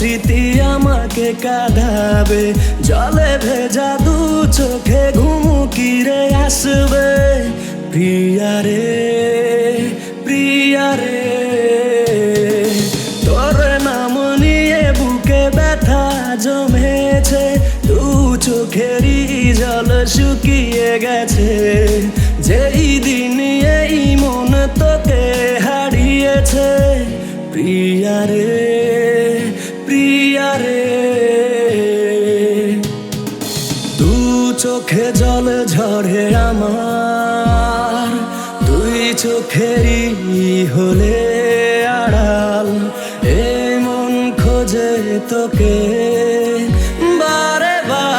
স্মৃতি আমাকে কাঁদাবে, জলে ভেজা দু চোখে ঘুমুকিরে আসবে। প্রিয়া রে প্রিয়া রে, তোর নাম নিয়ে বুকে ব্যথা জমেছে, দু চোখেরই জল শুকিয়ে গেছে। যেই দিন এই মন তোকে হারিয়েছে। প্রিয়া রে প্রিয়া রে, দু চোখে জল ঝরে আমার, দুই চোখেরই হলে আড়াল। এই মন খোঁজে তোকে বারে বার,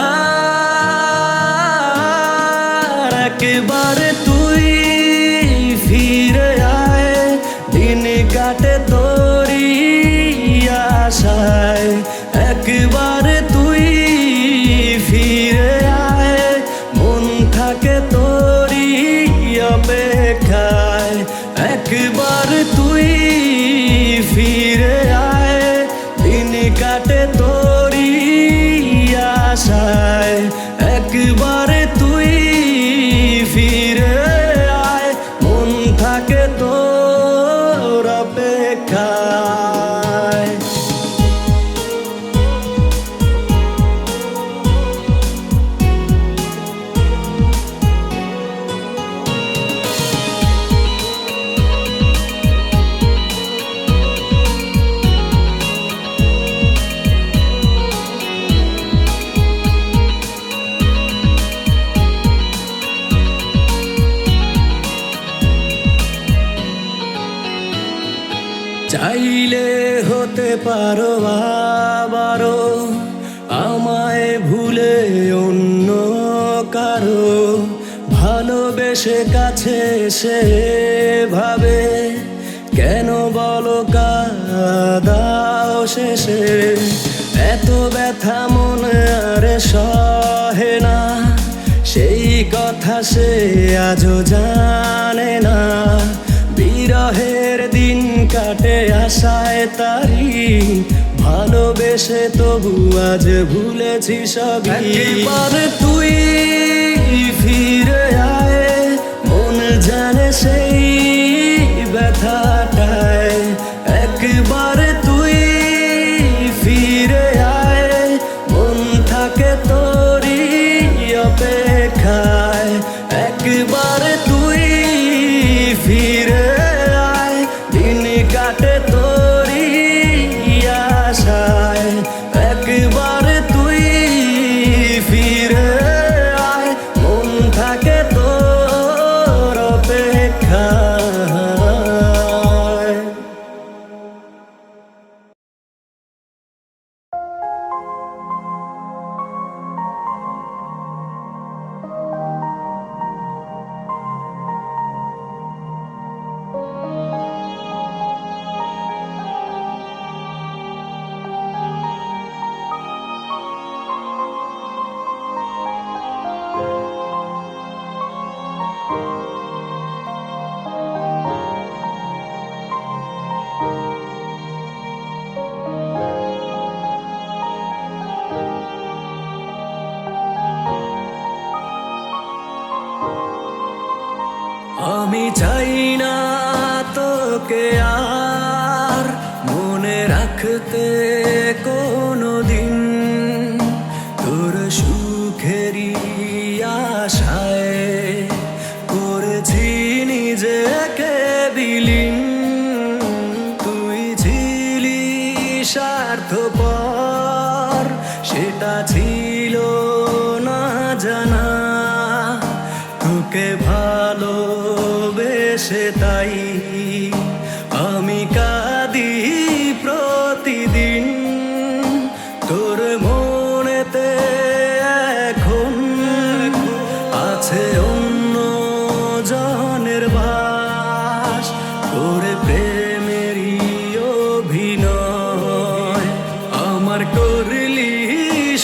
একবারে তুই ফিরে আয়, দিন কাটে তোরই আশায়। একবারে তুই ফিরে আয়, মন থাকে তোরই অপেক্ষায়। একবার তুই ফিরে আয়, দিন কাটে তোরই আশায়। একবার তুই ফিরে আয়, মন থাকে তোর অপেক্ষায়। চাইলে হতে পারো আবারও আমায় ভুলে অন্য কারো, ভালোবেসে কাছে সে ভাবে কেন বলো কাঁদাও শেষে। এত ব্যথা মনে আর সহে না, সেই কথা সে আজও জানে না। বিরহের দিন কাটে আশায় তারি, ভালোবেসে তবু আজ ভুলেছি সবই। একবার তুই ফিরে আয়, মন জানে সেই ব্যথাটায়। একবার তুই ফিরে আয়, মন থাকে তোরই অপেক্ষায়। একবার তুই ফিরে আয়, দিন কাটে তোরই আশায়। একবার তুই ফিরে আয়, মন থাকে তোর অপেক্ষায়। আমি চাই না তোকে আর মনে রাখতে কোনো দিন, তোর সুখেরই আশায় করেছি নিজেকে বিলীন। তুই ছিলি স্বার্থপর, সেটা ছিল না জানা। তোকে ভালোবেসে তাই আমি কাঁদি প্রতিদিন। তোর মনেতে এখন আছে অন্য জনের বাস, করে প্রেমেরই অভিনয় আমার করলি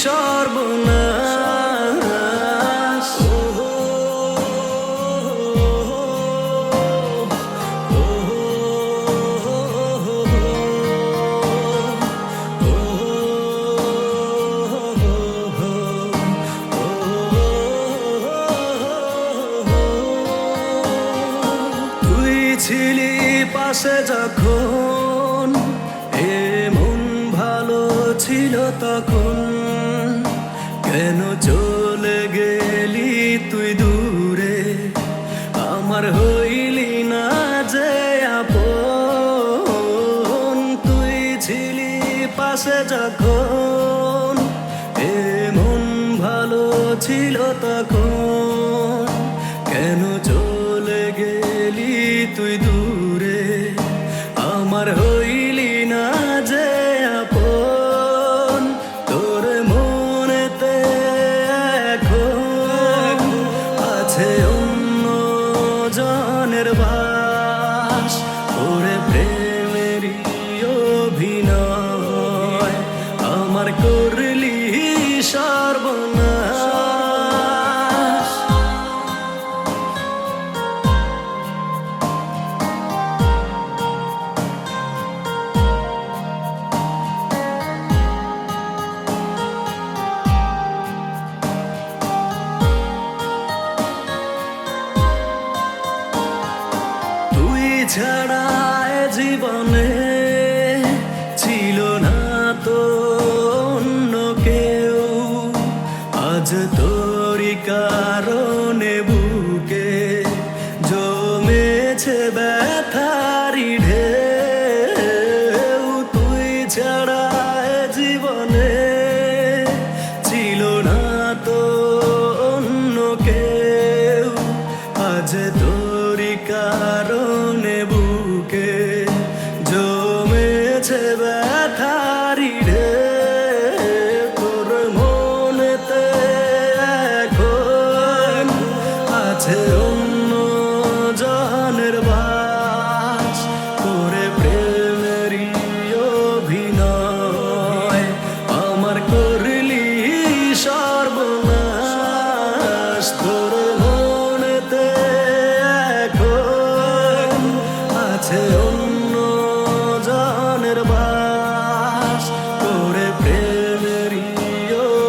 সর্বনাশ। ছিলি পাশে যখন, এমন ভালো ছিল তখন, কেন চলে গেলি তুই দূরে, আমার হইলি না যে আপন। তুই ছিলি পাশে যখন, এমন ভালো ছিল তখন, কেন চলে গেলি তুই দূরে, আমার হইলি না যে আপন। তোর মনেতে এখন আছে অন্য জনের বাস, ওরে প্রেমেরই অভিনয় আমার করলি সর্বনাশ। তুই ছাড়া এ জীবনে ছিল না তো অন্য কেউ, আজ তোরই কারণে বুকে জমেছে ব্যথারি ঢেউ। তুই ছাড়া এ জীবনে ছিল না তো অন্য কেউ, আজ তোরই কারণে বুকে জমেছে ব্যথারি ঢেউ। তোর মনেতে এখন আছে অন্য জনের বাস, করে প্রেমেরই অভিনয় আমার করলি সর্বনাশ। তোর মনেতে এখন আছে অন্য জনের বাস, করে প্রেমেরই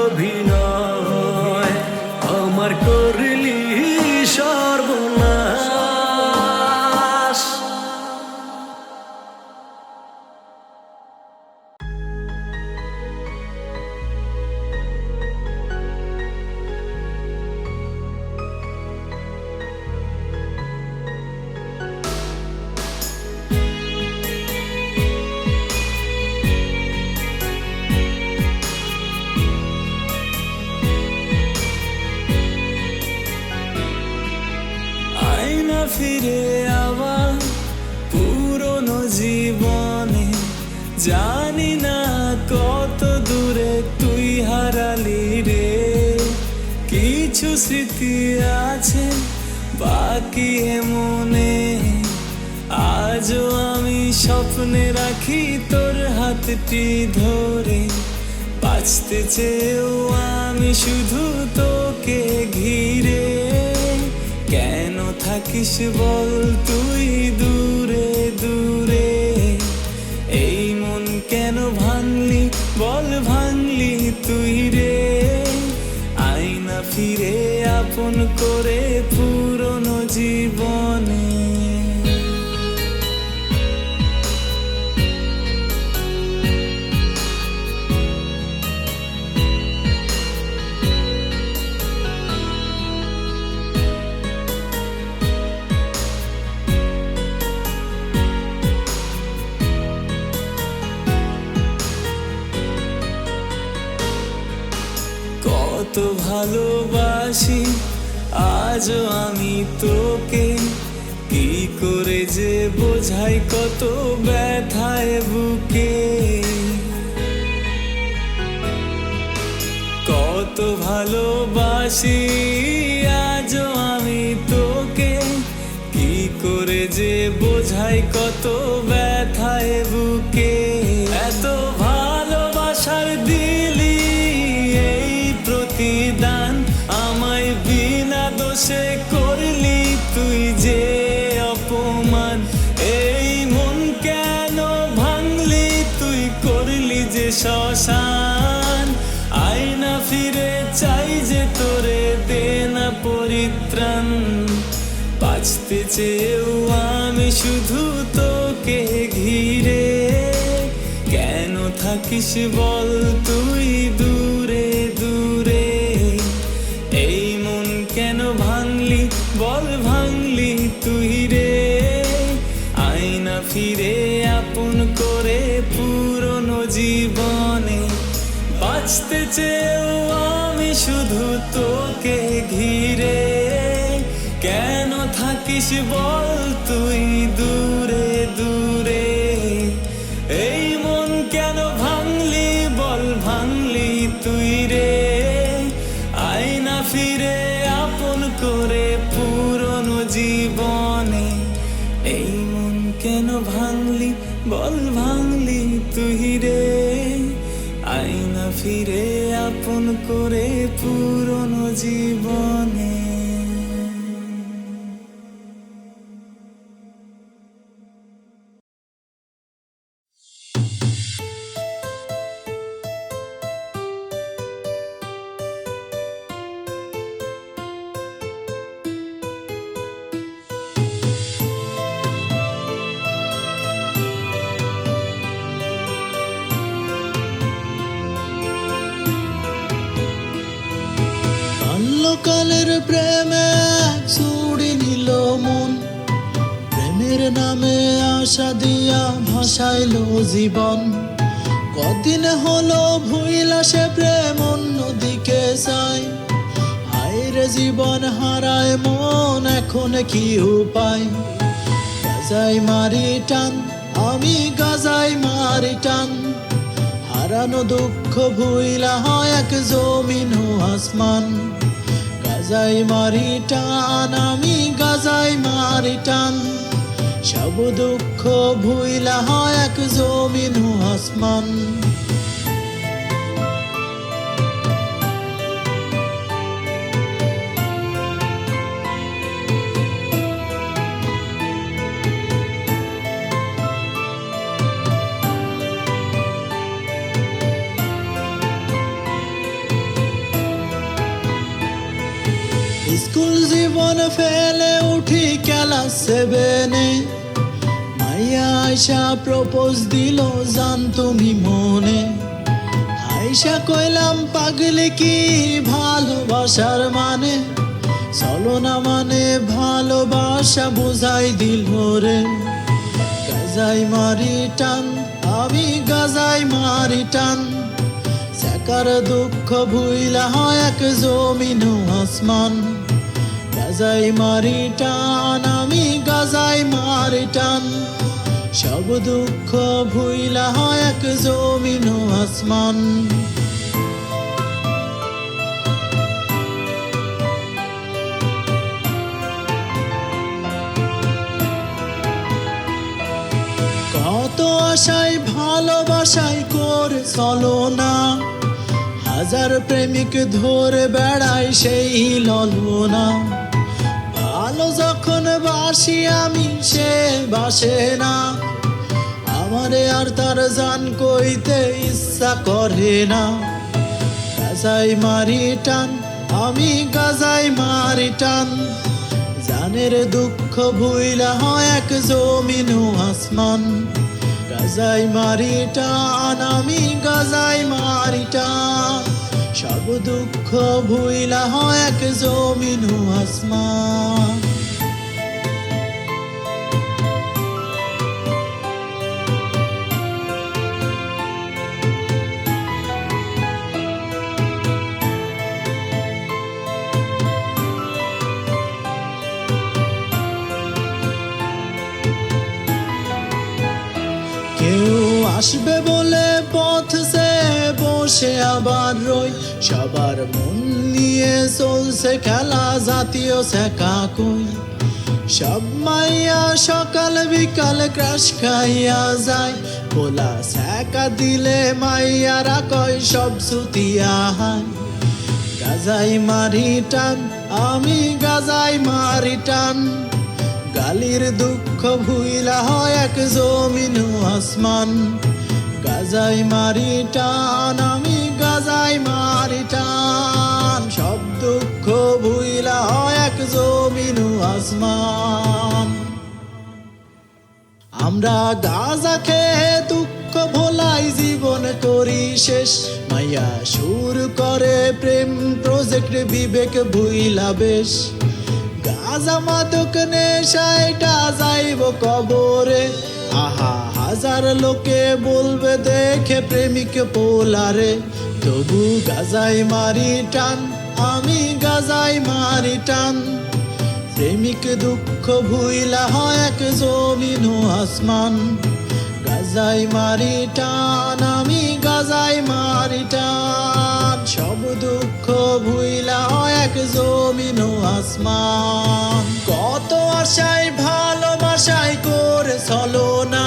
অভিনয় আমার করলি সর্বনাশ। আয়না ফিরে আবার পুরনো জীবনে, জানি না কত দূরে তুই হারালি রে। কিছু স্মৃতি আছে বাকি এ মনে, আজও আমি স্বপ্নে রাখি তোর হাতটি ধরে। বাঁচতে চেয়েও আমি শুধু তোকে ঘিরে, কেন থাকিস বল তুই দূরে দূরে। এই মন কেন ভাঙলি বল ভাঙলি তুই রে। আয়না ফিরে আপন করে পুরনো জীবনে। কত ভালোবাসি আজও আমি তোকে, কি করে যে বোঝাই কত ব্যথায় বুকে। কত ভালোবাসি আজও আমি তোকে, কি করে যে বোঝাই কত ব্যথায় বুকে। এত ভালোবাসার দিলি এই প্রতিদান, আমায় বিনা দোষে করলি তুই যে অপমান। এই মন কেন ভাঙলি তুই করলি যে শ্মশান। আয়না ফিরে চাই যে তোরে দে না পরিত্রাণ, বাঁচতে চেয়েও আমি শুধু তোকে ঘিরে। কেন থাকিস বল তুই দূরে দূরে, এই মন কেন ভাঙলি বল ভাঙলি তুই রে। আয়না ফিরে আপন করে পুরনো জীবনে, বাঁচতে চেয়েও আমি শুধু তোকে ঘিরে। কেন থাকিস বল তুই দূরে দূরে, এই মন কেন ভাঙলি বল ভাঙলি তুই রে। আয়না ফিরে আপন করে পুরনো জীবনে, এই মন কেন ভাঙলি বল ভাঙলি তুই রে। আয়না ফিরে আপন করে পুরনো জীবনে। বাল্যকালের প্রেমে এক ছুড়ি নিল মন, প্রেমের নামে আশা দিয়া ভাসাইলো জীবন। কদিন হলো ভুইলা সে প্রেম অন্যদিকে চায়, হায়রে জীবন হারায় মন এখন কি উপায়। গাজাই মারি টান আমি গাজাই মারি টান, হারানো দুঃখ ভুইলা হয় এক জমিন ও আসমান। গাজাই মারি টান আমি গাজাই মারি টান, সব দুঃখ ভুইলা হয় এক জমিন ও আসমান। স্কুল জীবন ফেলে উঠি ক্লাস 7 এ, মাইয়া আয়শা প্রপোজ দিল জান তুমি মনে। আয়শা কইলাম পাগলি কি ভালোবাসার মানে, চলো না মানে ভালোবাসা বুঝাই দিল রে। গাজাই মারি টান আমি গাজাই মারি টান, সেকার দুঃখ ভুইলা হয় এক জমিন ও আসমান। গাজাই মারি টান আমি গাজাই মারি টান, সব দুঃখ ভুইলা হয় এক জমিন ও আসমান। কত আশায় ভালোবাসায় করে চলো না, হাজার প্রেমিক ধরে বেড়াই সেই ললনা। ভালো যখন বাসি আমি সে বাসে না, আমারে আর তার জান কইতে ইচ্ছা করে না। গাজাই মারি টান আমি গাজাই মারি টান, জানের দুঃখ ভুইলা হয় এক জমিন ও আসমান। গাজাই মারি টান আমি গাজাই মারি টান, সব দুঃখ ভুইলা হয় এক জমিন ও আসমান। কেউ আসবে বলে পথ সে বসে আবার রই, সবার মন নিয়ে চলছে খেলা জাতীয় শেখা কই। সব মাইয়া সকাল বিকাল ক্রাশ খাইয়া যায়, পোলা শেখা দিলে মাইয়ারা কয় সব সুতিয়া হায়। গাজাই মারি টান আমি গাজাই মারি টান, গালির দুঃখ ভুইলা হয় এক জমিন ও আসমান। গাজাই মারি টান আমি গাজাই মারি টান, সব দুঃখ ভুইলা হয় এক জমিন ও আসমান। আমরা গাঁজা খেয়ে দুঃখ ভোলাই জীবন করি শেষ। মাইয়া সুর করে প্রেম প্রজেক্ট বিবেক ভুইলা বেশ। গাঁজা মাদক নেশাইটা যাইব কবরে, আহা হাজার লোকে বলবে দেখে প্রেমিক পোলারে। তবু গাজাই মারি টান, আমি গাজাই মারি টান। প্রেমিক দুঃখ ভুইলা হয় এক জমিন ও আসমান। গাজাই মারি টান, আমি গাজাই মারি টান। সব দুঃখ ভুইলা হয় এক জমিন ও আসমান। কত আশায় ভালোবাসায় করে চলো না,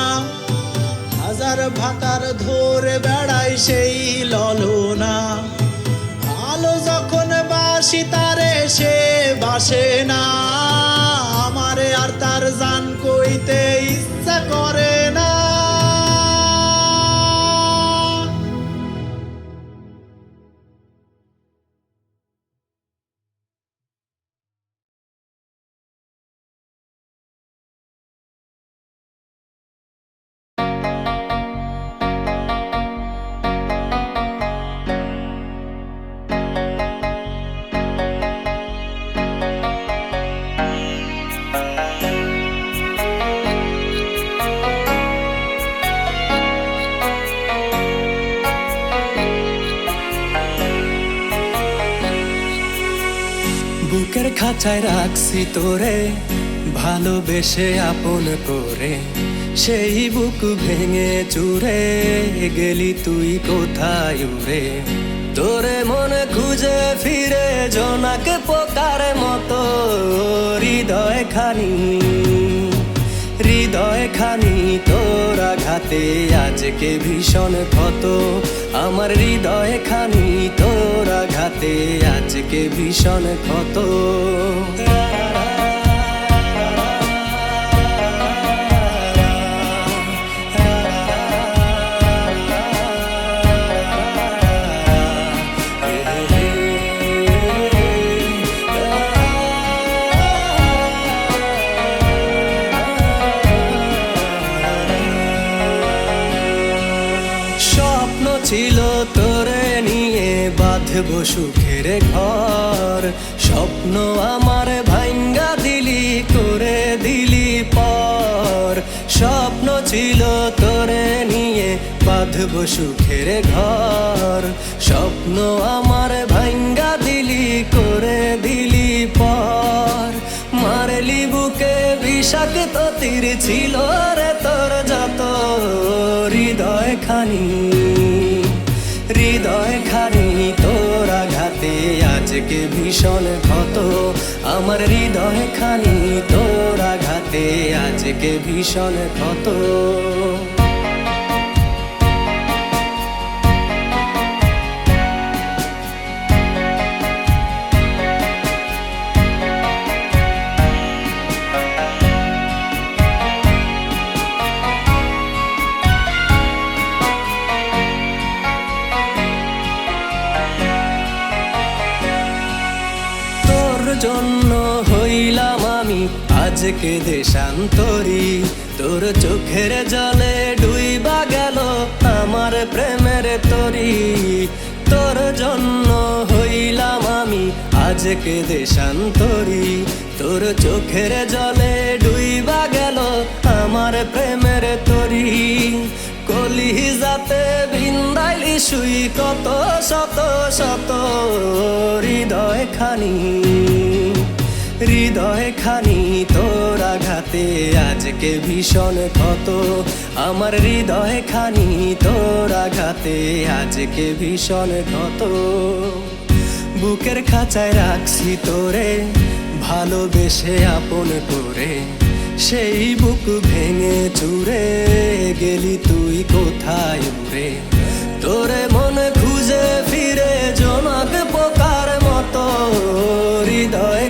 হাজার ভাতার ধরে বেড়াই সেই ললনা। ভালো যখন বাসি তারে সে বাসে না, আমারে আর তার জান কইতে ইচ্ছা করে না। বুকের খাঁচায় রাখছি তোরে, ভালোবেসে আপন করে। সেই বুক ভেঙে চুরে গেলি তুই কোথায় উড়ে। তোরে মনে খুঁজে ফিরে জোনাক পোকার মতো হৃদয় খানি তোর আঘাতে আজকে ভীষণ ক্ষত। আমার হৃদয় খানি তোর আঘাতে আজকে ভীষণ ক্ষত। ছিল তোরে নিয়ে বাঁধব সুখের ঘর, স্বপ্ন আমার ভাঙ্গা দিলি করে দিলি পর। স্বপ্ন ছিল তোরে নিয়ে বাঁধব সুখের ঘর, স্বপ্ন আমার ভাঙ্গা দিলি করে দিলি পর। মারলি বুকে বিষাক্ত তীর ছিল রে তোর যত। হৃদয় খানি তোর আঘাতে আজকে ভীষণ ক্ষত। আমার হৃদয় খানি তোর আঘাতে আজকে ভীষণ ক্ষত। জন্য হইলাম আমি আজকে দেশান্তরী। তোর চোখের জলে ডুইবা গেল আমার প্রেমের তরী। তোর জন্য হইলাম আমি আজকে দেশান্তরী। তোর চোখের জলে ডুইবা গেল আমার প্রেমের তরী। কলিজাতে বিন্দাইলি শুই কত শত শত। হৃদয় খানি তোর আঘাতে আজকে ভীষণ ক্ষত। আমার হৃদয় খানি তোর আঘাতে আজকে ভীষণ ক্ষত। বুকের খাঁচায় রাখছি তোরে, ভালোবেসে আপন করে। সেই বুক ভেঙে চুরে গেলি তুই কোথায় উড়ে। তোরে মনে খুঁজে ফিরে জোনাক পোকার মতো। হৃদয়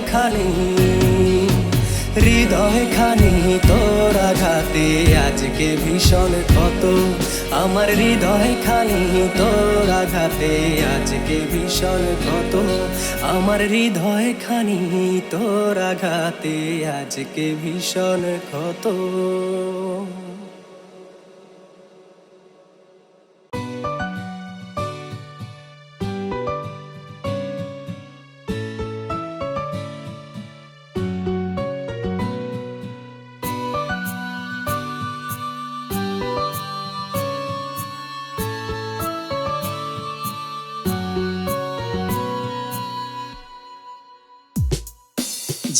খানি তোর আঘাতে আজকে ভীষণ ক্ষত। আমার হৃদয় খানি তোর আঘাতে আজকে ভীষণ ক্ষত। আমার হৃদয় খানি তোর আঘাতে আজকে ভীষণ ক্ষত।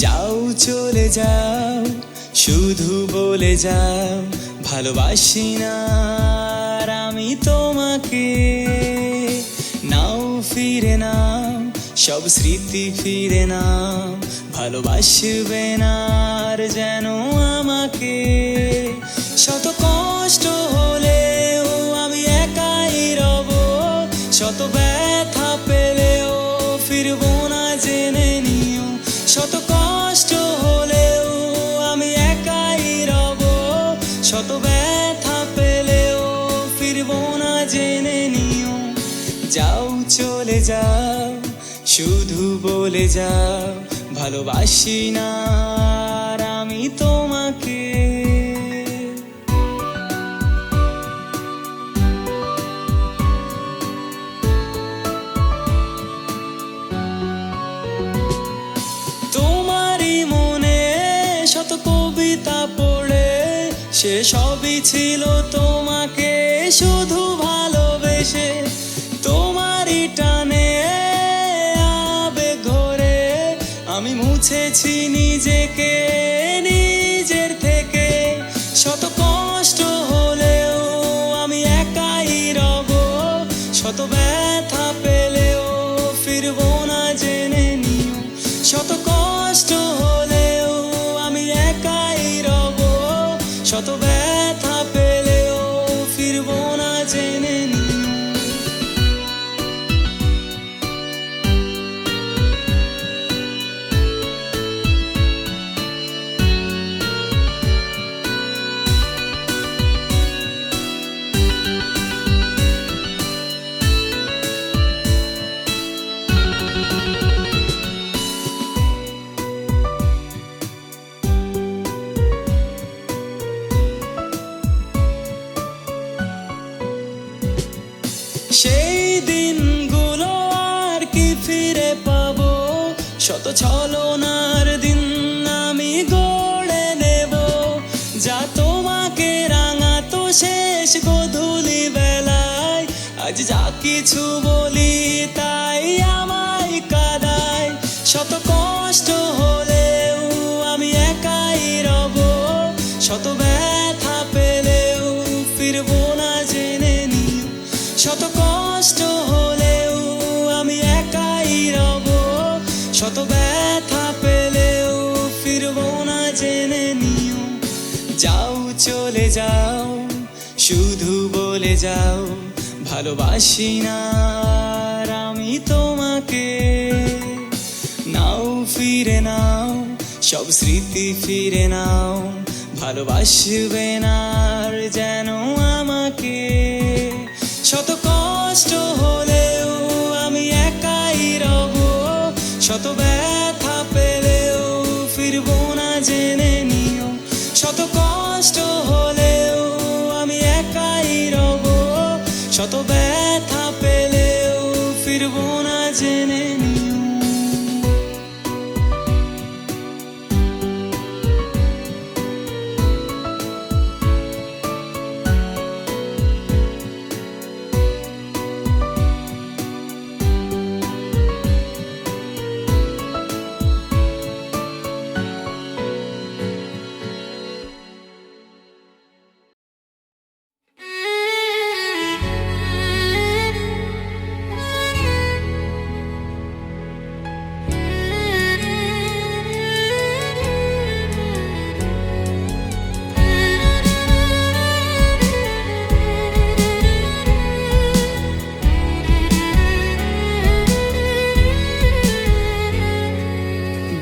যাও চলে যাও, শুধু বলে যাও ভালোবাসি না আর আমি তোমাকে। নাও ফিরে নাও, সব স্মৃতি ফিরে নাও, ভালোবাসবে না আর যেন আমাকে। শত কষ্ট হলেও আমি একাই রব, শত ব্যথা পেলেও ফিরবো না জেনে নিও। শত কষ্ট হলেও আমি একাই রব, শত ব্যথা পেলেও ফিরবো না জেনে নিও। যাও চলে যাও, শুধু বলে যাও ভালোবাসি না আর আমি তোমাকে। তোমারই মনে শত কবিতা পড়ে, সে সবই ছিল তোমাকে শুধু ভালোবেসে। তোমারই টানে আবেগ ঘরে আমি মুছেছি নিজেকে নিজের থেকে। শত কষ্ট হলেও আমি একাই রব, শত ব্যথা পেলেও ফিরবো না জেনে নিও। শত কষ্ট হলেও আমি একাই রব, শত ব্যথা পেলেও ফিরবো না জেনে নিও। সেই দিনগুলো আর কি ফিরে পাবো, শত ছলনার দিন আমি গড়ে নেব। যা তোমাকে রাঙাতো শেষ গোধূলি বেলায়, আজ যা কিছু বলি তাই আমায় কাঁদায়। শত কষ্ট হলেও আমি একাই রব, শত ব্যথা পেলেও ফিরবো না জেনে নিও। শত কষ্ট হলেও আমি একাই রব, শত ব্যথা পেলেও ফিরবো না জেনে নিও। যাও চলে যাও, শুধু বলে যাও ভালোবাসি না আর আমি তোমাকে। নাও ফিরে নাও, সব স্মৃতি ফিরে নাও, ভালোবাসবে না আর যেন আমাকে। শত কষ্ট হলেও আমি একাই রব, শত ব্যথা পেলেও ফিরবো না জেনে নিও। শত কষ্ট হলেও আমি একাই রব, শত ব্যথা পেলেও ফিরবো না জেনে নিও।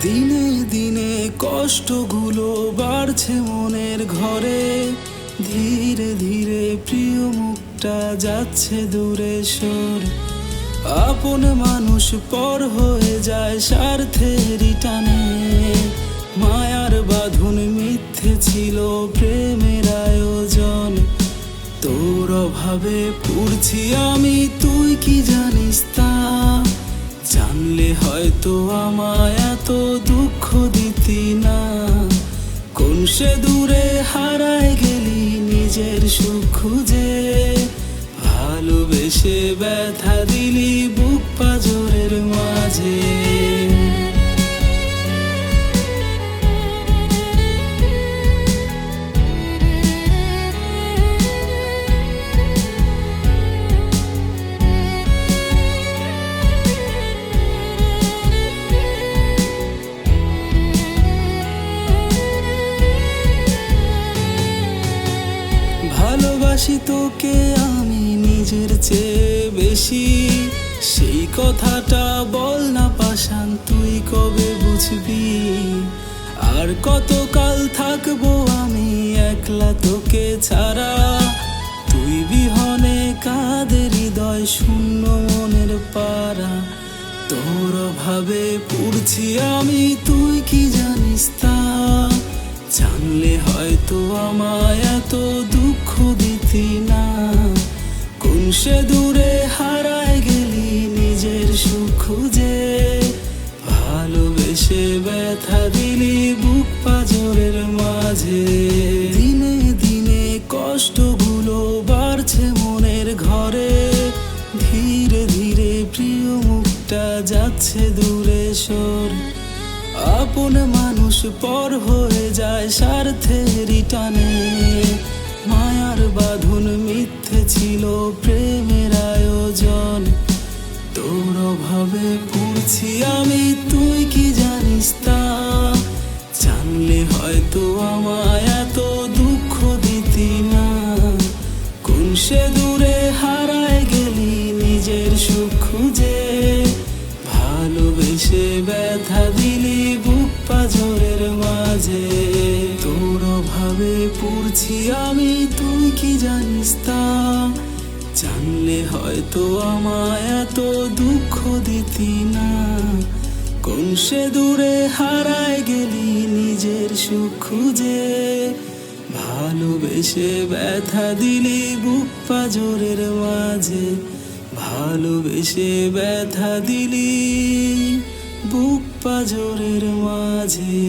দিনে দিনে কষ্টগুলো বাড়ছে মনের ঘরে, ধীরে ধীরে প্রিয় মুখটা যাচ্ছে দূরে সরে। আপন মানুষ পর হয়ে যায় স্বার্থেরই টানে, মায়ার বাঁধন মিথ্যে ছিল প্রেমের আয়োজন। তোর অভাবে পুড়ছি আমি, তুই কি জানিস তা? জানলে হয়তো আমায় এত দুঃখ দিতি না। কোন সে দূরে হারায় গেলি নিজের সুখ খুঁজে, ভালোবেসে ব্যথা দিলি বুক পাঁজরের মাঝে। ভালোবাসি তোকে আমি নিজের চেয়ে বেশি, সেই কথাটা বল না পাষাণ, তুই কবে বুঝবি? আর কতকাল থাকবো আমি একলা তোকে ছাড়া, তুই বিহনে কাঁদে হৃদয় শূন্য মনের পারা। তোর অভাবে পড়ছি আমি, তুই কি জানিস তা? জানলে হয়তো আমায় এত দুঃখ দিতি না। কোন সে দূরে হারায় গেলি নিজের সুখ খুঁজে, ভালোবেসে ব্যথা দিলি বুক পাঁজরের মাঝে। দিনে দিনে কষ্টগুলো বাড়ছে মনের ঘরে, ধীরে ধীরে প্রিয় মুখটা যাচ্ছে দূরে সরে। আপন মানুষ পর হয়ে যায় স্বার্থেরই টানে, মায়ার বাঁধন মিথ্যে ছিল প্রেমের আয়োজন। তোর অভাবে পড়ছি আমি, তুই কি জানিস তা? জানলে হয়তো আমায় এত দুঃখ দিতি না। কোন সে দূরে হারায় গেলি নিজের সুখ খুঁজে, ভালোবেসে ব্যথা দিলি বুক পাঁজরের মাঝে। তোর অভাবে পড়ছি আমি, তুই কি জানিস তা? জানলে হয়তো আমায় এত দুঃখ দিতি না। কোন সে দূরে হারায় গেলি নিজের সুখ খুঁজে, ভালোবেসে ব্যথা দিলি বুক পাঁজরের মাঝে। ভালোবেসে ব্যথা দিলি বুক পাঁজরের মাঝে।